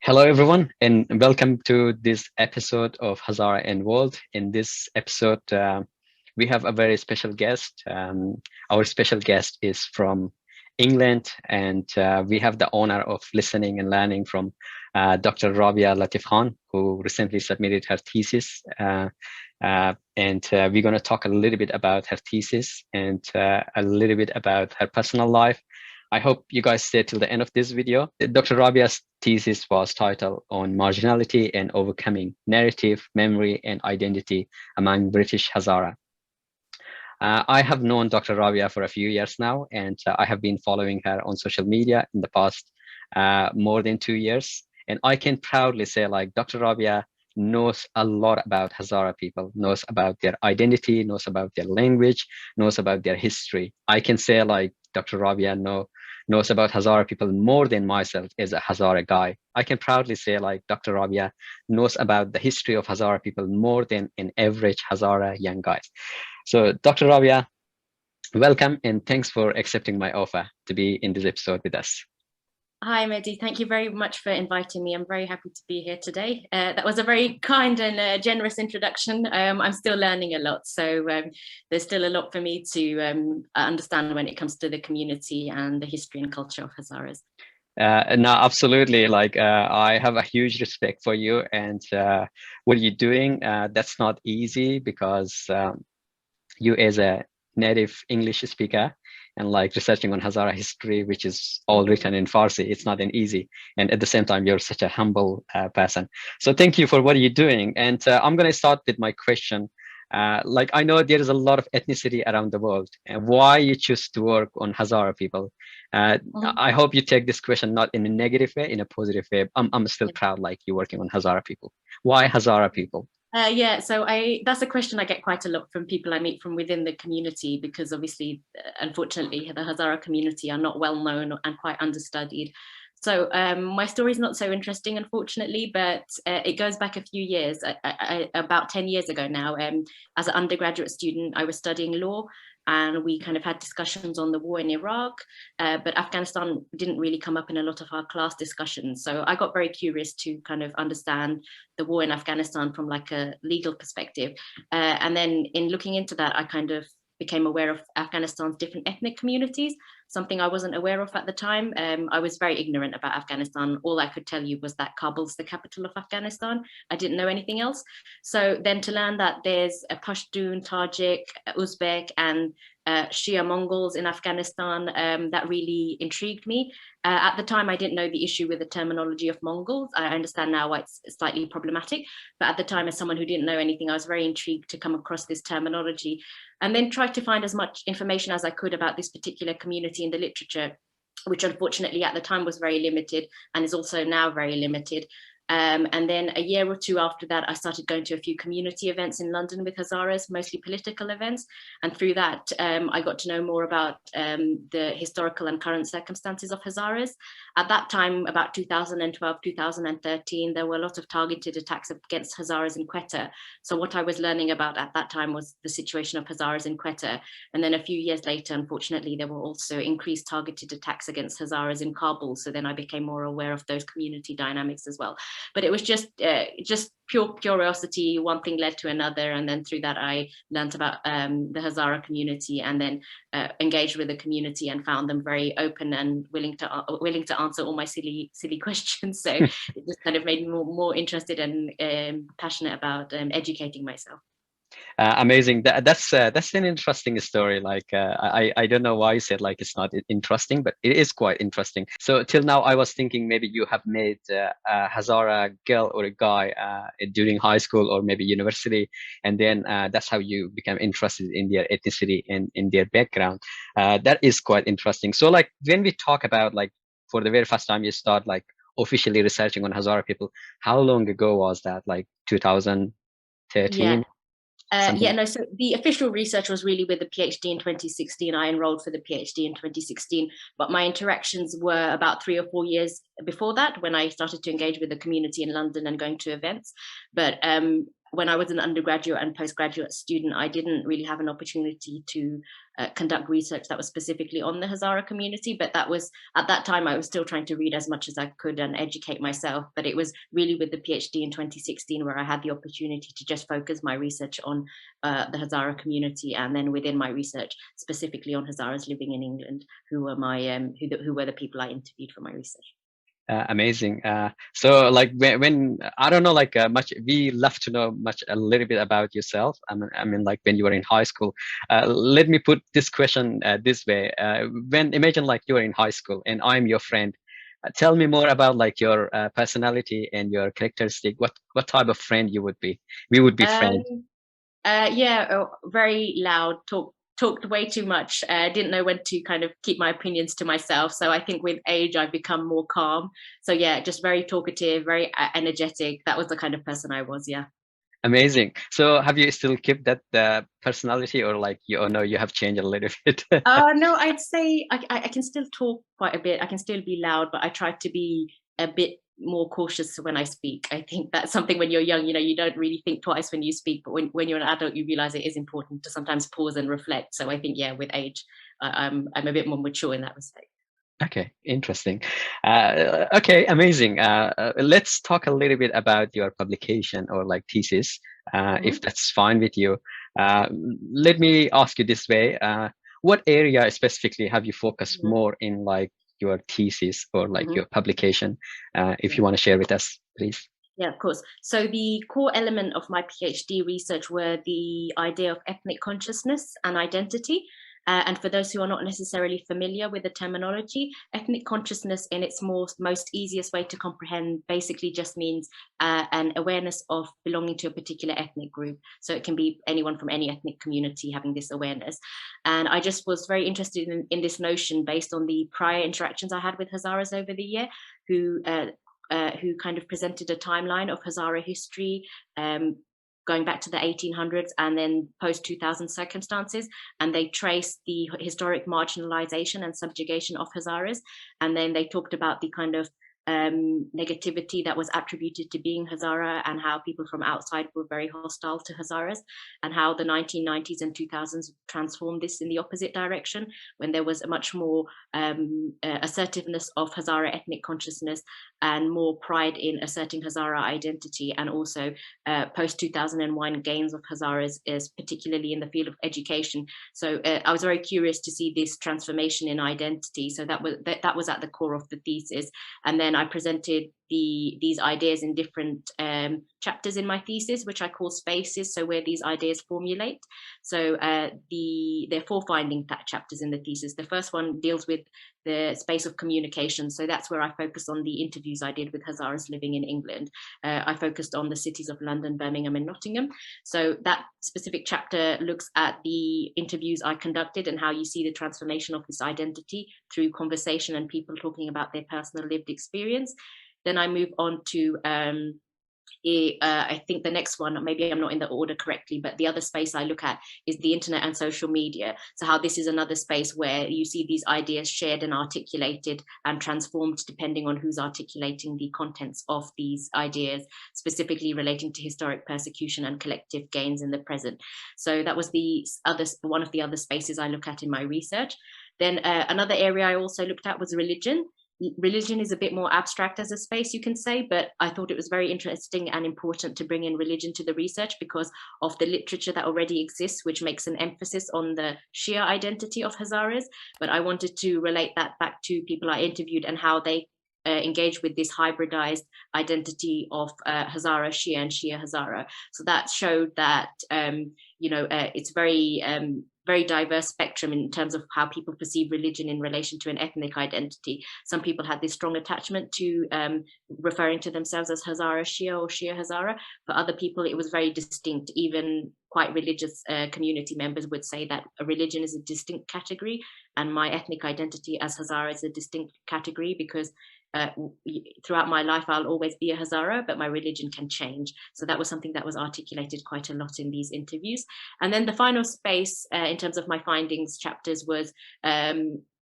Hello, everyone, and welcome to this episode of Hazara and World. In this episode, we have a very special guest. Our special guest is from England, and we have the honor of listening and learning from Dr. Rabia Latif Khan, who recently submitted her thesis. And we're going to talk a little bit about her thesis and a little bit about her personal life. I hope you guys stay till the end of this video. Dr. Rabia's thesis was titled on marginality and overcoming narrative, memory, and identity among British Hazara. I have known Dr. Rabia for a few years now, and I have been following her on social media in the past more than 2 years. And I can proudly say, like, Dr. Rabia knows a lot about Hazara people, knows about their identity, knows about their language, knows about their history. I can say, like, Dr. Rabia knows about Hazara people more than myself as a Hazara guy. I can proudly say, like, Dr. Rabia knows about the history of Hazara people more than an average Hazara young guy. So, Dr. Rabia, welcome and thanks for accepting my offer to be in this episode with us. Hi, Mehdi. Thank you very much for inviting me. I'm very happy to be here today. That was a very kind and generous introduction. I'm still learning a lot, so there's still a lot for me to understand when it comes to the community and the history and culture of Hazaras. No, absolutely. Like, I have a huge respect for you and what you're doing. That's not easy because you as a native English speaker and like researching on Hazara history, which is all written in Farsi, it's not an easy. And at the same time, you're such a humble person. So thank you for what you're doing. And I'm going to start with my question. Like, I know there is a lot of ethnicity around the world, and why you choose to work on Hazara people. I hope you take this question not in a negative way, in a positive way. I'm still proud, like, you're working on Hazara people. Why Hazara people? Yeah, so that's a question I get quite a lot from people I meet from within the community, because obviously, unfortunately, the Hazara community are not well known and quite understudied. So my story is not so interesting, unfortunately, but it goes back a few years, about 10 years ago now. As an undergraduate student, I was studying law, and we kind of had discussions on the war in Iraq, but Afghanistan didn't really come up in a lot of our class discussions. So I got very curious to kind of understand the war in Afghanistan from like a legal perspective. And then in looking into that, I kind of became aware of Afghanistan's different ethnic communities, something I wasn't aware of at the time. I was very ignorant about Afghanistan. All I could tell you was that Kabul's the capital of Afghanistan. I didn't know anything else. So then to learn that there's a Pashtun, Tajik, Uzbek, and Shia Mongols in Afghanistan, that really intrigued me. At the time, I didn't know the issue with the terminology of Mongols. I understand now why it's slightly problematic, but at the time, as someone who didn't know anything, I was very intrigued to come across this terminology and then tried to find as much information as I could about this particular community in the literature, which unfortunately at the time was very limited and is also now very limited. And then a year or two after that, I started going to a few community events in London with Hazaras, mostly political events. And through that, I got to know more about the historical and current circumstances of Hazaras. At that time, about 2012, 2013, there were a lot of targeted attacks against Hazaras in Quetta. So what I was learning about at that time was the situation of Hazaras in Quetta. And then a few years later, unfortunately, there were also increased targeted attacks against Hazaras in Kabul. So then I became more aware of those community dynamics as well. But it was just pure curiosity. One thing led to another, and then through that I learned about the Hazara community, and then engaged with the community and found them very open and willing to answer all my silly questions. So it just kind of made me more interested and passionate about educating myself. Amazing. That's an interesting story. Like, I don't know why you said like it's not interesting, but it is quite interesting. So till now, I was thinking maybe you have met a Hazara girl or a guy during high school or maybe university, and then that's how you become interested in their ethnicity and in their background. That is quite interesting. So like when we talk about like for the very first time you start like officially researching on Hazara people, how long ago was that? Like 2013? Yeah. So the official research was really with the PhD in 2016. I enrolled for the PhD in 2016, but my interactions were about 3 or 4 years before that, when I started to engage with the community in London and going to events. But when I was an undergraduate and postgraduate student, I didn't really have an opportunity to conduct research that was specifically on the Hazara community. But that was, at that time, I was still trying to read as much as I could and educate myself. But it was really with the PhD in 2016 where I had the opportunity to just focus my research on the Hazara community, and then within my research specifically on Hazaras living in England, who were who were the people I interviewed for my research. Amazing. So like when I don't know like much, we love to know much a little bit about yourself. I mean like when you were in high school. Let me put this question this way. When imagine like you are in high school and I'm your friend. Tell me more about like your personality and your characteristic. What type of friend you would be? We would be friends. Very loud, talked way too much, didn't know when to kind of keep my opinions to myself. So I think with age I've become more calm. So yeah, just very talkative, very energetic. That was the kind of person I was. Yeah. Amazing. So have you still kept that personality, or like you, oh no, you have changed a little bit? No, I'd say I can still talk quite a bit. I can still be loud, but I try to be a bit more cautious when I speak. I think that's something when you're young, you don't really think twice when you speak, but when you're an adult, you realize it is important to sometimes pause and reflect. So I think, yeah, with age, I'm a bit more mature in that respect. Okay, interesting. Okay, amazing. Let's talk a little bit about your publication or like thesis, if that's fine with you. Let me ask you this way. What area specifically have you focused more in like your thesis or like your publication? If you want to share with us, please. Yeah, of course. So the core element of my PhD research were the idea of ethnic consciousness and identity. And for those who are not necessarily familiar with the terminology, ethnic consciousness in its most easiest way to comprehend basically just means an awareness of belonging to a particular ethnic group. So it can be anyone from any ethnic community having this awareness. And I just was very interested in this notion based on the prior interactions I had with Hazaras over the year, who kind of presented a timeline of Hazara history, going back to the 1800s and then post-2000 circumstances. And they traced the historic marginalization and subjugation of Hazaras. And then they talked about the kind of negativity that was attributed to being Hazara, and how people from outside were very hostile to Hazaras, and how the 1990s and 2000s transformed this in the opposite direction, when there was a much more assertiveness of Hazara ethnic consciousness and more pride in asserting Hazara identity, and also post-2001 gains of Hazaras, is particularly in the field of education. So I was very curious to see this transformation in identity. So that was at the core of the thesis. And then I presented these ideas in different chapters in my thesis, which I call spaces, so where these ideas formulate. So there are 4 finding chapters in the thesis. The first one deals with the space of communication. So that's where I focus on the interviews I did with Hazaras living in England. I focused on the cities of London, Birmingham, and Nottingham. So that specific chapter looks at the interviews I conducted and how you see the transformation of this identity through conversation and people talking about their personal lived experience. Then I move on to I think the next one, maybe I'm not in the order correctly, but the other space I look at is the internet and social media. So how this is another space where you see these ideas shared and articulated and transformed depending on who's articulating the contents of these ideas, specifically relating to historic persecution and collective gains in the present. So that was one of the other spaces I look at in my research. Then another area I also looked at was religion. Religion is a bit more abstract as a space, you can say, but I thought it was very interesting and important to bring in religion to the research because of the literature that already exists, which makes an emphasis on the Shia identity of Hazaras. But I wanted to relate that back to people I interviewed and how they engage with this hybridized identity of Hazara Shia and Shia Hazara. So that showed that it's very diverse spectrum in terms of how people perceive religion in relation to an ethnic identity. Some people had this strong attachment to referring to themselves as Hazara Shia or Shia Hazara. For other people, it was very distinct. Even quite religious community members would say that a religion is a distinct category, and my ethnic identity as Hazara is a distinct category because throughout my life I'll always be a Hazara, but my religion can change. So that was something that was articulated quite a lot in these interviews. And then the final space in terms of my findings chapters was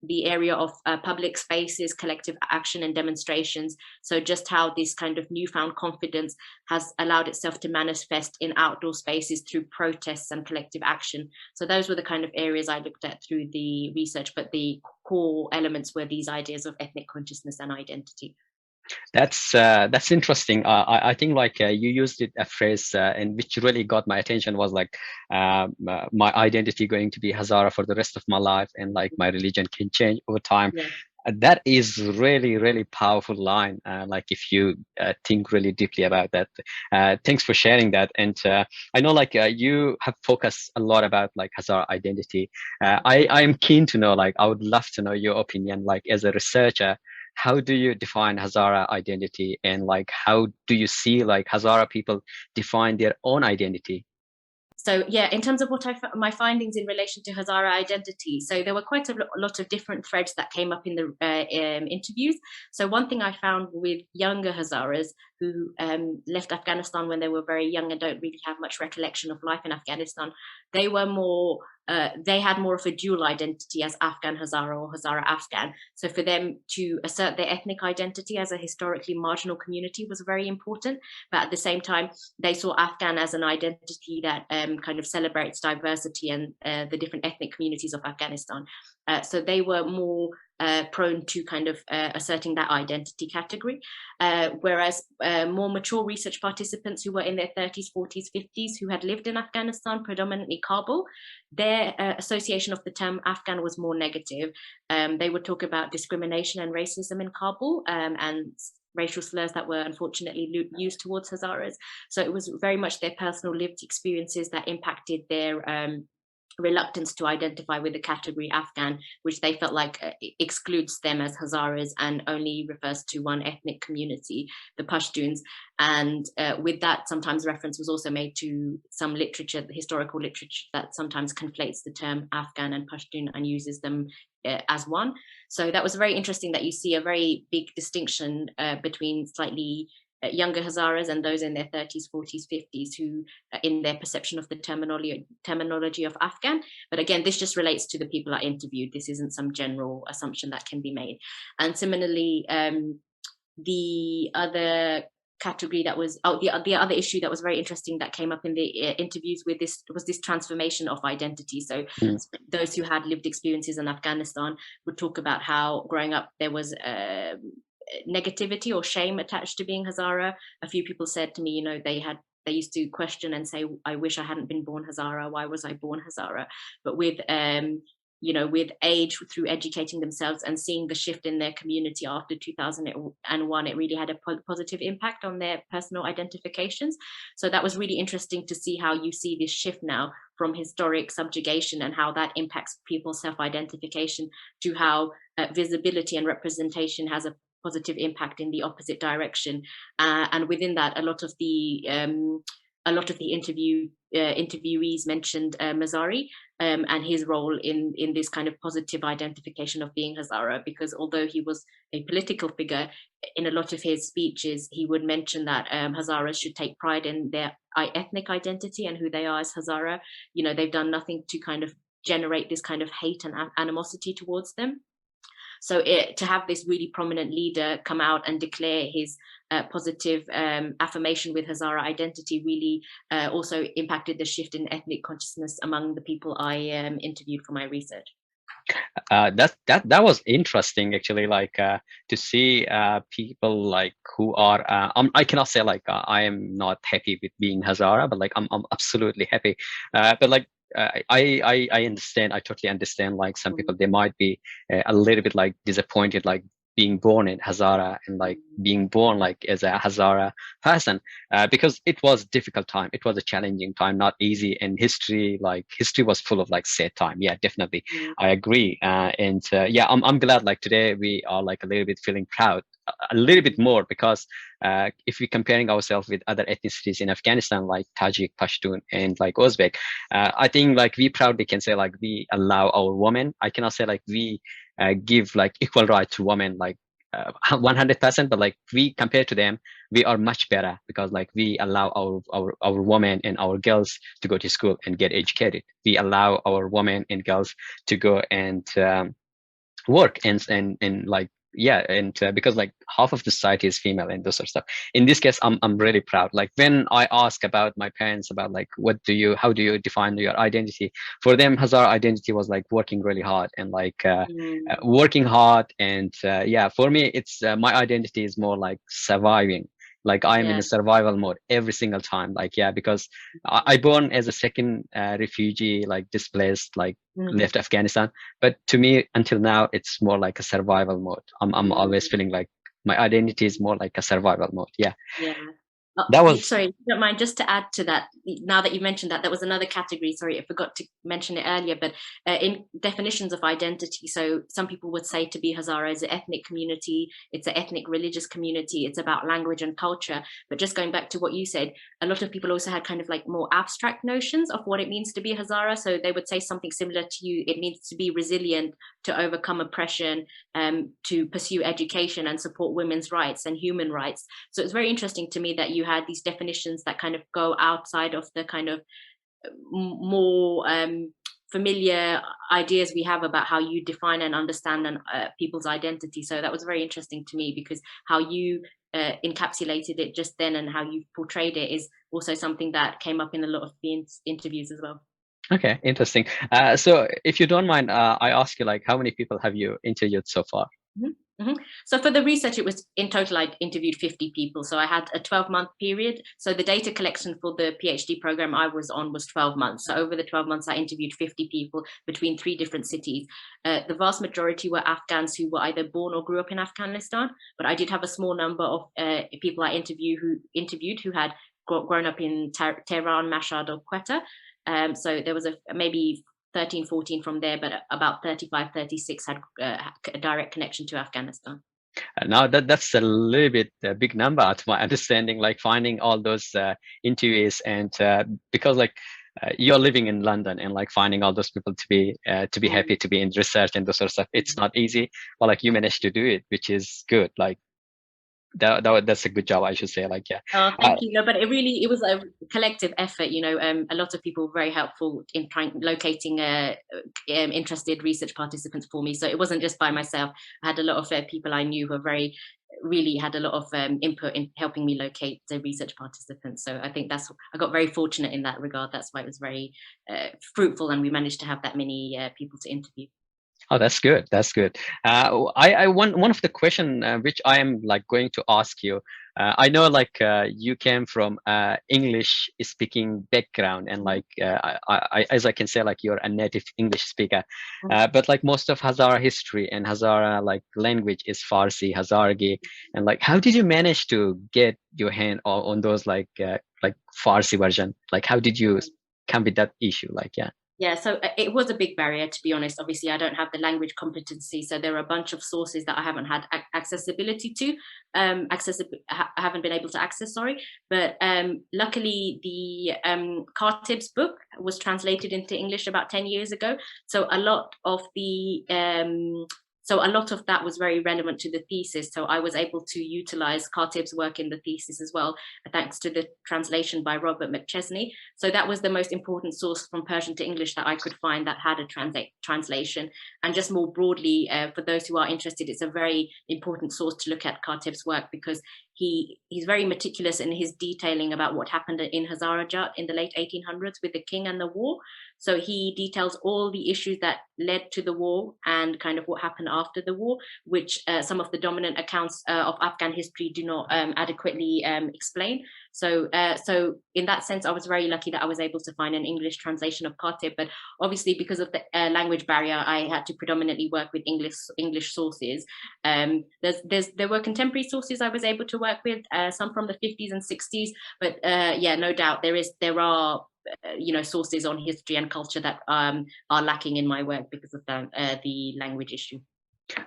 the area of public spaces, collective action and demonstrations. So just how this kind of newfound confidence has allowed itself to manifest in outdoor spaces through protests and collective action. So those were the kind of areas I looked at through the research, but the core elements were these ideas of ethnic consciousness and identity. That's interesting. I think like you used a phrase and which really got my attention was like my identity going to be Hazara for the rest of my life, and like my religion can change over time. Yeah. That is really powerful line. Like if you think really deeply about that. Thanks for sharing that. And I know like you have focused a lot about like Hazara identity. I am keen to know, like I would love to know your opinion, like as a researcher. How do you define Hazara identity, and like how do you see like Hazara people define their own identity? So yeah, in terms of what my findings in relation to Hazara identity, so there were quite a lot of different threads that came up in the interviews. So one thing I found with younger Hazaras who left Afghanistan when they were very young and don't really have much recollection of life in Afghanistan, they were more they had more of a dual identity as Afghan Hazara or Hazara Afghan. So for them to assert their ethnic identity as a historically marginal community was very important. But at the same time, they saw Afghan as an identity that kind of celebrates diversity and the different ethnic communities of Afghanistan. So they were more prone to kind of asserting that identity category. Whereas more mature research participants who were in their 30s, 40s, 50s, who had lived in Afghanistan, predominantly Kabul, their association of the term Afghan was more negative. They would talk about discrimination and racism in Kabul and racial slurs that were unfortunately used towards Hazaras. So it was very much their personal lived experiences that impacted their reluctance to identify with the category Afghan, which they felt like excludes them as Hazaras and only refers to one ethnic community, the Pashtuns. And with that, sometimes reference was also made to some literature, the historical literature that sometimes conflates the term Afghan and Pashtun and uses them as one. So that was very interesting that you see a very big distinction between slightly younger Hazaras and those in their 30s, 40s, 50s who in their perception of the terminology of Afghan. But again, this just relates to the people I interviewed. This isn't some general assumption that can be made. And similarly, the other category that was the other issue that was very interesting that came up in the interviews with this was this transformation of identity. So those who had lived experiences in Afghanistan would talk about how growing up there was negativity or shame attached to being Hazara. A few people said to me, they used to question and say, I wish I hadn't been born Hazara. Why was I born Hazara? But with with age, through educating themselves and seeing the shift in their community after 2001, it really had a positive impact on their personal identifications. So that was really interesting to see how you see this shift now from historic subjugation and how that impacts people's self-identification to how visibility and representation has a positive impact in the opposite direction. And within that, a lot of the interviewees mentioned Mazari and his role in this kind of positive identification of being Hazara, because although he was a political figure, in a lot of his speeches, he would mention that Hazaras should take pride in their ethnic identity and who they are as Hazara. They've done nothing to kind of generate this kind of hate and animosity towards them. So to have this really prominent leader come out and declare his positive affirmation with Hazara identity really also impacted the shift in ethnic consciousness among the people I interviewed for my research. That was interesting actually, like to see people like who are I cannot say like I am not happy with being Hazara, but like I'm absolutely happy, but like I understand, I totally understand, like some people, they might be a little bit like disappointed, like being born in Hazara and like being born like as a Hazara person, because it was a difficult time, it was a challenging time, not easy. And history was full of like sad time. Yeah, definitely. I agree. And yeah, I'm glad like today we are like a little bit feeling proud a little bit more, because if we're comparing ourselves with other ethnicities in Afghanistan, like Tajik, Pashtun, and like Uzbek, I think like we proudly can say like we allow our women, I cannot say like we give like equal right to women like 100%, but like we compare to them, we are much better, because like we allow our women and our girls to go to school and get educated. We allow our women and girls to go and work and like yeah and because like half of the society is female and those sort of stuff. In this case, I'm really proud. Like when I ask about my parents about like how do you define your identity, for them Hazara identity was like working really hard and like Mm, working hard and yeah, for me it's my identity is more like surviving. Like I am in yeah. a survival mode every single time, like yeah, because I born as a second refugee, like displaced, like Mm, left Afghanistan. But to me, until now, it's more like a survival mode. I'm always mm. feeling like my identity is more like a survival mode. Yeah, Yeah. that was Sorry, if you don't mind, just to add to that, now that you mentioned that, there was another category. Sorry, I forgot to mention it earlier, but in definitions of identity, so some people would say to be Hazara is an ethnic community, it's an ethnic religious community, it's about language and culture. But just going back to what you said, a lot of people also had kind of like more abstract notions of what it means to be Hazara. So they would say something similar to you. It means to be resilient, to overcome oppression, to pursue education and support women's rights and human rights. So it's very interesting to me that you had these definitions that kind of go outside of the kind of more familiar ideas we have about how you define and understand people's identity. So that was very interesting to me, because how you encapsulated it just then and how you portrayed it is also something that came up in a lot of the interviews as well. okay. Interesting. So if you don't mind, I ask you like how many people have you interviewed so far? Mhm, mhm. So for the research, it was in total, I interviewed 50 people. So I had a 12-month period. So the data collection for the PhD program I was on was 12 months. So over the 12 months, I interviewed 50 people between 3 different cities. The vast majority were Afghans who were either born or grew up in Afghanistan. But I did have a small number of people I interviewed who had grown up in Tehran, Mashhad, or Quetta. So there was maybe 13, 14 from there, but about 35, 36 had a direct connection to Afghanistan. Now that's a little bit big number to my understanding. Like finding all those interviews and because like you're living in London and like finding all those people to be Mm. happy to be in research and those sort of stuff, it's not easy. But like you managed to do it, which is good. Like that's a good job, I should say. Like yeah. Oh, Uh, thank you. No, but it was a collective effort. A lot of people were very helpful in trying locating interested research participants for me. So it wasn't just by myself. I had a lot of people I knew who were very really had a lot of input in helping me locate the research participants. So I think I got very fortunate in that regard. That's why it was very fruitful, and we managed to have that many people to interview. Oh, that's good. That's good. I one of the question which I am like going to ask you. I know like you came from English speaking background and like as I can say like you're a native English speaker. But like most of Hazara history and Hazara like language is Farsi, Hazargi, and like how did you manage to get your hand on those like Farsi version? Like how did you come with that issue? Like yeah. Yeah, so it was a big barrier, to be honest. Obviously, I don't have the language competency, so there are a bunch of sources that I haven't had accessibility to. I haven't been able to access. Sorry, but luckily the Khatib's book was translated into English about 10 years ago. So a lot of that was very relevant to the thesis. So I was able to utilize Khatib's work in the thesis as well, thanks to the translation by Robert McChesney. So that was the most important source from Persian to English that I could find that had a translation. And just more broadly, for those who are interested, it's a very important source to look at Khatib's work, because he's very meticulous in his detailing about what happened in Hazarajat in the late 1800s with the king and the war. So he details all the issues that led to the war and kind of what happened after the war, which some of the dominant accounts of Afghan history do not adequately explain. So in that sense, I was very lucky that I was able to find an English translation of Khatib. But obviously, because of the language barrier, I had to predominantly work with English sources. There were contemporary sources I was able to work with, some from the 50s and 60s. But yeah, no doubt there are sources on history and culture that are lacking in my work because of the language issue.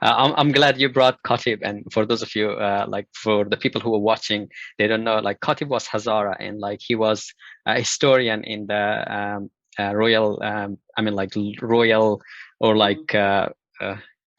I'm glad you brought Khatib. And for those of you, like for the people who are watching, they don't know, like Khatib was Hazara and like he was a historian in the royal, I mean like royal or Mm. like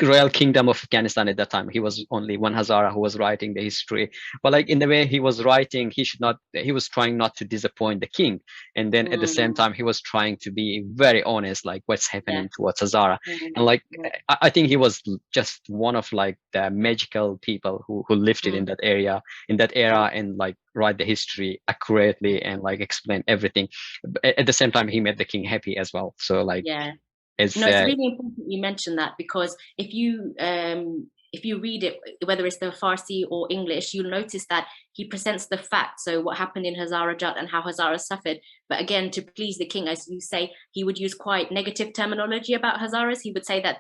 royal kingdom of Afghanistan at that time. He was only one Hazara who was writing the history. But like in the way he was writing, he was trying not to disappoint the king. And then at the same Mm, time, he was trying to be very honest, like what's yeah. happening towards Hazara. And Mm, like, mm, I think he was just one of like the magical people who lived it in mm, that area, in that era, and like write the history accurately and like explain everything. But at the same time, he made the king happy as well. So like, yeah. it's No, it's really important you mention that, because if you read it, whether it's the Farsi or English, you'll notice that he presents the facts. So what happened in Hazarajat and how Hazara suffered. But again, to please the king, as you say, he would use quite negative terminology about Hazaras. He would say that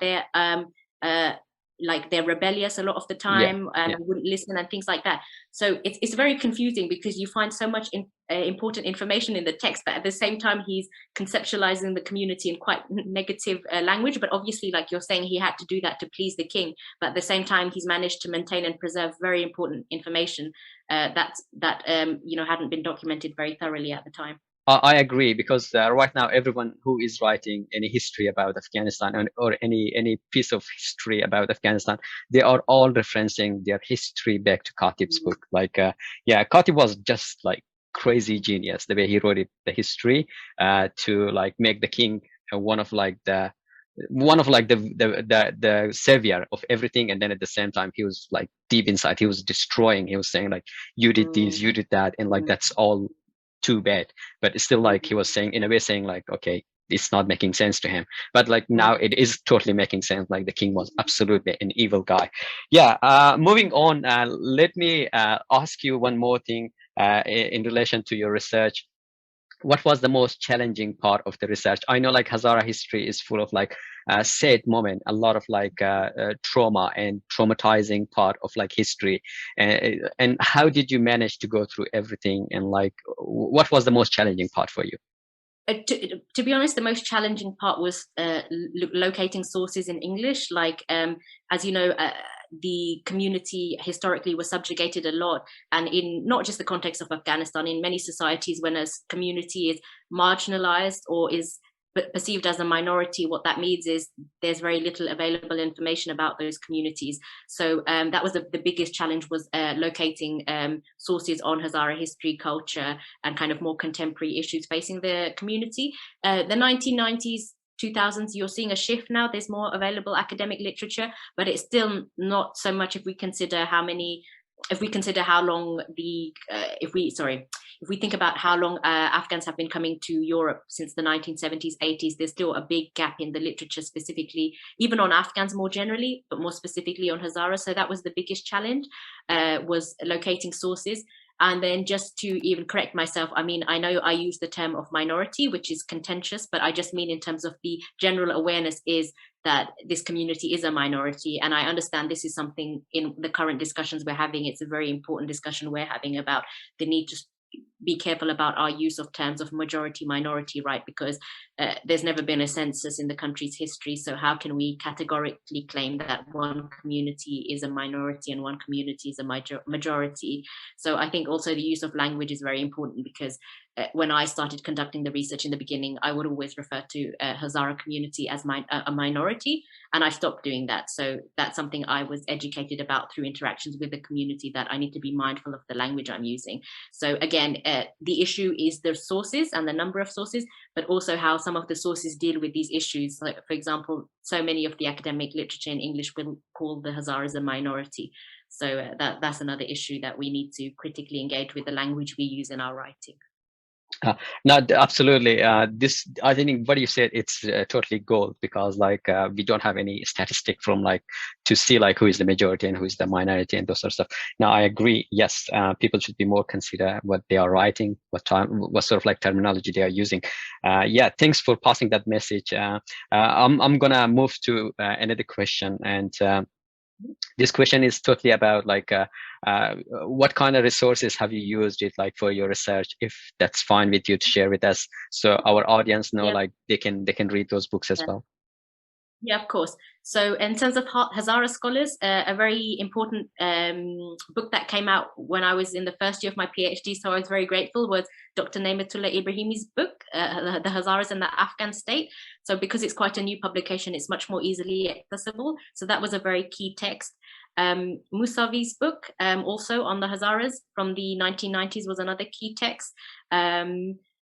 uh, they're rebellious a lot of the yeah, time, yeah. wouldn't listen and things like that. So it's very confusing, because you find so much important information in the text, but at the same time he's conceptualizing the community in quite negative language. But obviously, like you're saying, he had to do that to please the king. But at the same time, he's managed to maintain and preserve very important information that hadn't been documented very thoroughly at the time. I agree, because right now everyone who is writing any history about Afghanistan, or any piece of history about Afghanistan, they are all referencing their history back to Khatib's Mm, book. Like, yeah, Khatib was just like crazy genius the way he wrote it, the history, to like make the king one of like the savior of everything. And then at the same time, he was like deep inside, he was destroying. He was saying like, you did this, mm, you did that, and like mm, that's all too bad. But it's still like he mm, was saying, in a way, saying like, okay, it's not making sense to him. But like mm, now it is totally making sense. Like the king was absolutely an evil guy. Yeah. Moving on, let me ask you one more thing in relation to your research. What was the most challenging part of the research? I know like Hazara history is full of like sad moment, a lot of like trauma and traumatizing part of like history. And how did you manage to go through everything? And like, what was the most challenging part for you? to be honest, the most challenging part was locating sources in English. Like, as you know, the community historically was subjugated a lot, and in not just the context of Afghanistan, in many societies, when a community is marginalized or is perceived as a minority, what that means is there's very little available information about those communities. So that was the biggest challenge, was locating sources on Hazara history, culture, and kind of more contemporary issues facing the community. The 1990s, 2000s, you're seeing a shift now. There's more available academic literature, but it's still not so much if we consider how long if we think about how long Afghans have been coming to Europe since the 1970s, 80s, there's still a big gap in the literature, specifically, even on Afghans more generally, but more specifically on Hazara. So that was the biggest challenge, was locating sources. And then, just to even correct myself, I mean, I know I use the term of minority, which is contentious, but I just mean in terms of the general awareness is that this community is a minority. And I understand this is something in the current discussions we're having. It's a very important discussion we're having about the need to be careful about our use of terms of majority minority, right? Because there's never been a census in the country's history. So how can we categorically claim that one community is a minority and one community is a majority? So I think also the use of language is very important, because when I started conducting the research in the beginning, I would always refer to Hazara community as a minority, and I stopped doing that. So that's something I was educated about through interactions with the community, that I need to be mindful of the language I'm using. So again, the issue is the sources and the number of sources, but also how some of the sources deal with these issues. Like, for example, so many of the academic literature in English will call the Hazaras a minority. So that's another issue that we need to critically engage with the language we use in our writing. Uh, no, absolutely. This, I think, what you said, it's totally gold, because like we don't have any statistic from like to see like who is the majority and who is the minority and those sort of stuff. Now, I agree. Yes, people should be more consider what they are writing, what sort of like terminology they are using. Yeah, thanks for passing that message. I'm gonna move to another question, and this question is totally about like what kind of resources have you used it like for your research, if that's fine with you to share with us, so our audience know Yeah. like they can read those books as well. Yeah, of course. So, in terms of Hazara scholars, a very important book that came out when I was in the first year of my PhD, so I was very grateful, was Dr. Naimatullah Ibrahimi's book, The Hazaras in the Afghan State. So, because it's quite a new publication, it's much more easily accessible. So, that was a very key text. Musavi's book, also on the Hazaras from the 1990s, was another key text.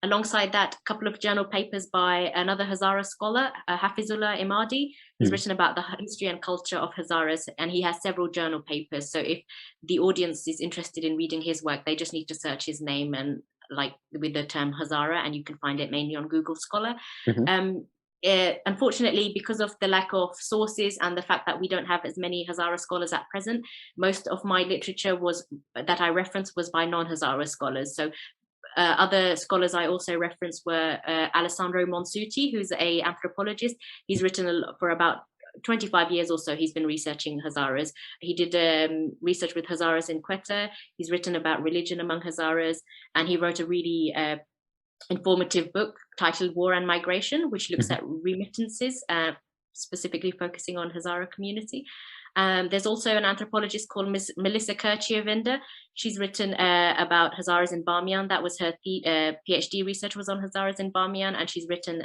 Alongside that, a couple of journal papers by another Hazara scholar, Hafizullah Imadi. He's written about the history and culture of Hazaras, and he has several journal papers. So if the audience is interested in reading his work, they just need to search his name and like with the term Hazara, and you can find it mainly on Google Scholar. Unfortunately, because of the lack of sources and the fact that we don't have as many Hazara scholars at present, most of my literature that I referenced was by non-Hazara scholars. So other scholars I also referenced were Alessandro Monsuti, who's an anthropologist. He's written for about 25 years or so. He's been researching Hazaras. He did research with Hazaras in Quetta. He's written about religion among Hazaras, and he wrote a really informative book titled War and Migration, which looks at remittances, specifically focusing on Hazara community. There's also an anthropologist called Melissa Kirchiewinder. She's written about Hazaras in Bamiyan. That was her PhD research was on Hazaras in Bamiyan, and she's written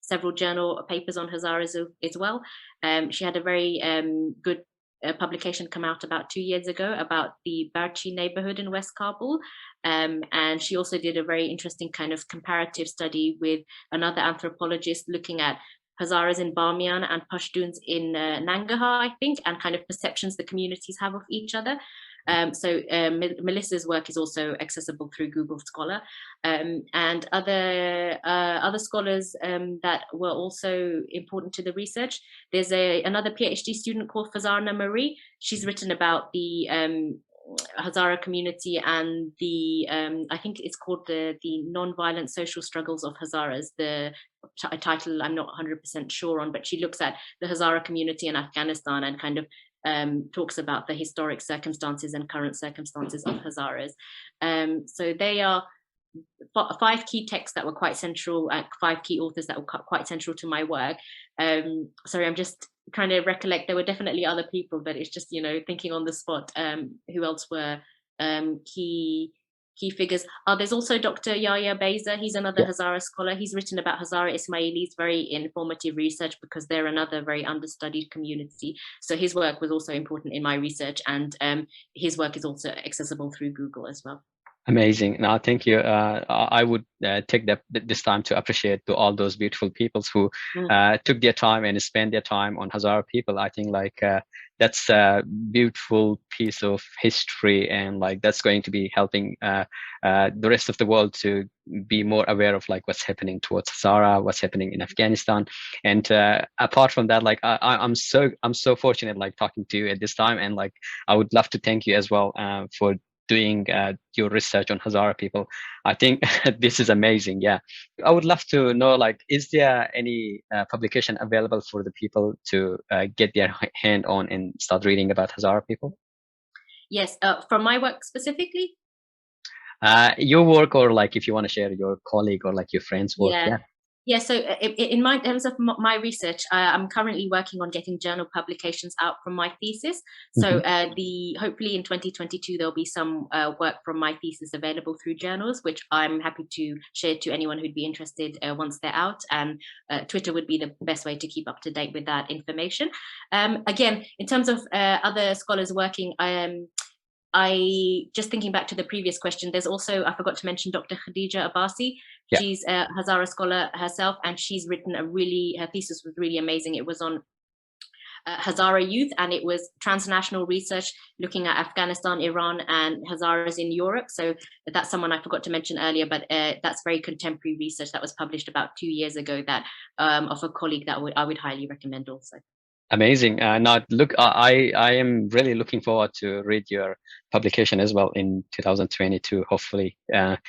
several journal papers on Hazaras as well. She had a very good publication come out about 2 years ago about the Barchi neighborhood in West Kabul. And she also did a very interesting kind of comparative study with another anthropologist looking at Hazaras in Bamiyan and Pashtuns in Nangarhar, I think, and kind of perceptions the communities have of each other. So Melissa's work is also accessible through Google Scholar, and other scholars that were also important to the research. There's another PhD student called Fazarna Marie. She's written about the Hazara community and the I think it's called the non-violent social struggles of Hazaras. The title I'm not 100% sure on, but she looks at the Hazara community in Afghanistan and kind of talks about the historic circumstances and current circumstances of Hazaras. So they are 5 key texts that were quite central, 5 key authors that were quite central to my work. Sorry, I'm just trying to recollect. There were definitely other people, but it's just, thinking on the spot, who else were key figures. There's also Dr. Yahya Beza. He's another Hazara scholar. He's written about Hazara Ismailis, very informative research because they're another very understudied community. So his work was also important in my research, and his work is also accessible through Google as well. Amazing. No, thank you. I would take this time to appreciate to all those beautiful people who took their time and spent their time on Hazara people. I think that's a beautiful piece of history, and that's going to be helping the rest of the world to be more aware of what's happening towards Hazara, what's happening in Afghanistan. And apart from that, I'm so fortunate talking to you at this time, and I would love to thank you as well for doing your research on Hazara people. I think this is amazing. Yeah, I would love to know, is there any publication available for the people to get their hand on and start reading about Hazara people? Yes, from my work specifically? Your work, or if you want to share your colleague or your friend's work. Yeah, so in terms of my research, I'm currently working on getting journal publications out from my thesis. So hopefully in 2022, there'll be some work from my thesis available through journals, which I'm happy to share to anyone who'd be interested once they're out. And Twitter would be the best way to keep up to date with that information. Again, in terms of other scholars working, I just thinking back to the previous question, there's also, I forgot to mention Dr. Khadija Abbasi. She's a Hazara scholar herself, and she's written her thesis was really amazing. It was on Hazara youth, and it was transnational research looking at Afghanistan, Iran, and Hazaras in Europe. So that's someone I forgot to mention earlier, but that's very contemporary research that was published about 2 years ago that of a colleague that I would highly recommend also. Amazing. Now, look, I am really looking forward to read your publication as well in 2022, hopefully. Apart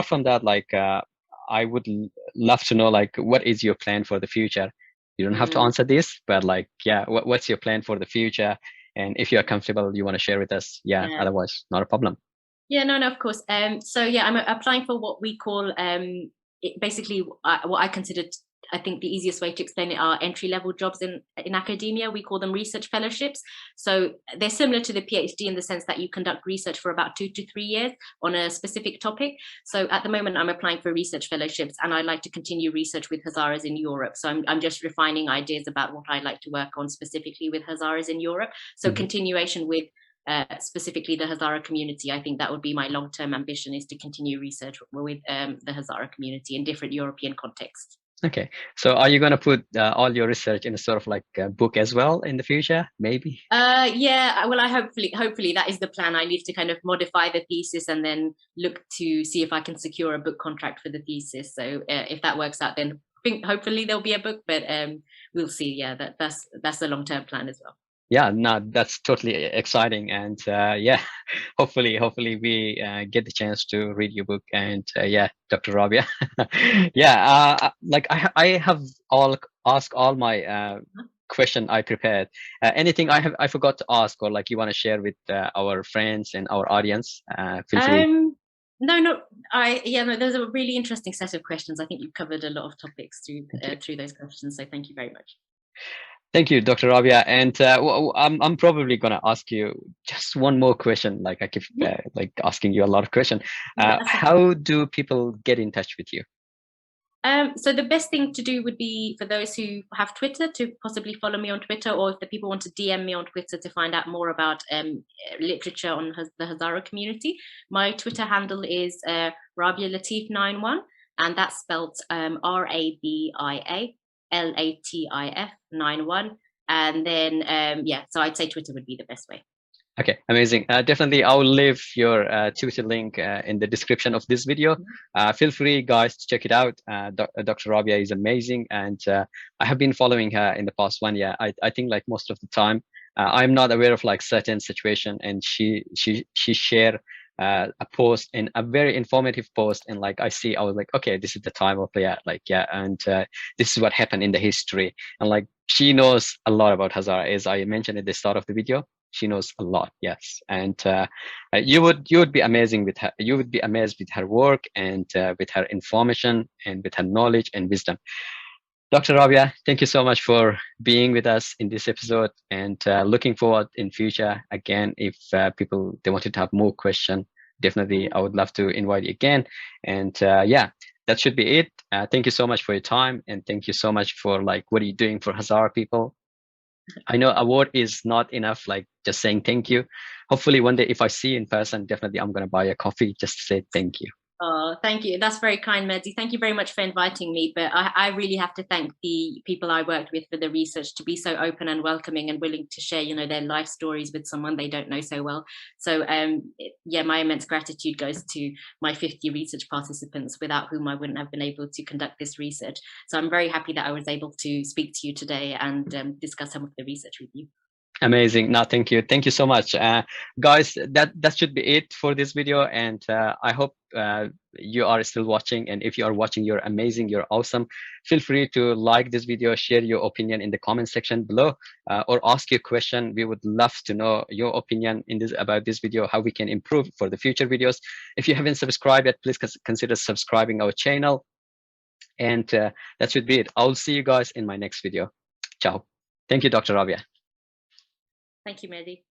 from that, I would love to know, what is your plan for the future? You don't have to answer this, but what's your plan for the future? And if you're comfortable, you want to share with us. Otherwise, not a problem. Yeah, no, of course. I'm applying for what we call basically what I considered I think the easiest way to explain it are entry-level jobs in academia. We call them research fellowships. So they're similar to the PhD in the sense that you conduct research for about 2 to 3 years on a specific topic. So at the moment, I'm applying for research fellowships, and I like to continue research with Hazaras in Europe. So I'm just refining ideas about what I like to work on specifically with Hazaras in Europe. So continuation with specifically the Hazara community. I think that would be my long-term ambition, is to continue research with the Hazara community in different European contexts. Okay, so are you going to put all your research in a sort of like a book as well in the future, maybe? Yeah, well, I hopefully that is the plan. I need to kind of modify the thesis and then look to see if I can secure a book contract for the thesis. So if that works out, then hopefully there'll be a book, but we'll see. Yeah, that's the long-term plan as well. Yeah, no, that's totally exciting, and yeah, hopefully we get the chance to read your book. And yeah, Dr. Rabia, yeah, like I have asked all my question I prepared. Anything I forgot to ask, or like you want to share with our friends and our audience, feel free. No, those are a really interesting set of questions. I think you've covered a lot of topics through those questions, so thank you very much. Thank you, Dr. Rabia. And I'm probably gonna ask you just one more question. Like I keep like asking you a lot of questions. How do people get in touch with you? So the best thing to do would be for those who have Twitter to possibly follow me on Twitter, or if the people want to DM me on Twitter to find out more about literature on the Hazara community. My Twitter handle is Rabia Latif 91, and that's spelled RABIA LATIF 91, and then so I'd say Twitter would be the best way. Okay, amazing. Definitely, I'll leave your Twitter link in the description of this video. Feel free, guys, to check it out. Dr. Rabia is amazing, and I have been following her in the past 1 year. I think like most of the time, I'm not aware of like certain situation, and she share a post, in a very informative post, and like I was like, okay, this is the time of and this is what happened in the history, and like she knows a lot about Hazara, as I mentioned at the start of the video. She knows a lot, yes, and you would be amazing with her. You would be amazed with her work, and with her information, and with her knowledge and wisdom. Dr. Rabia, thank you so much for being with us in this episode, and looking forward in future. Again, if people, they wanted to have more questions, definitely I would love to invite you again. And yeah, that should be it. Thank you so much for your time, and thank you so much for like what are you doing for Hazara people. I know a word is not enough, like just saying thank you. Hopefully one day if I see you in person, definitely I'm going to buy a coffee just to say thank you. Oh, thank you. That's very kind, Mehdi. Thank you very much for inviting me. But I really have to thank the people I worked with for the research, to be so open and welcoming and willing to share, their life stories with someone they don't know so well. So yeah, my immense gratitude goes to my 50 research participants, without whom I wouldn't have been able to conduct this research. So I'm very happy that I was able to speak to you today and discuss some of the research with you. Amazing. No, thank you so much, guys. That should be it for this video, and I hope you are still watching, and if you are watching, you're amazing, you're awesome. Feel free to like this video, share your opinion in the comment section below, or ask your question. We would love to know your opinion about this video, how we can improve for the future videos. If you haven't subscribed yet, please consider subscribing our channel, and that should be it. I'll see you guys in my next video. Ciao. Thank you, Dr. Rabia. Thank you, Mehdi.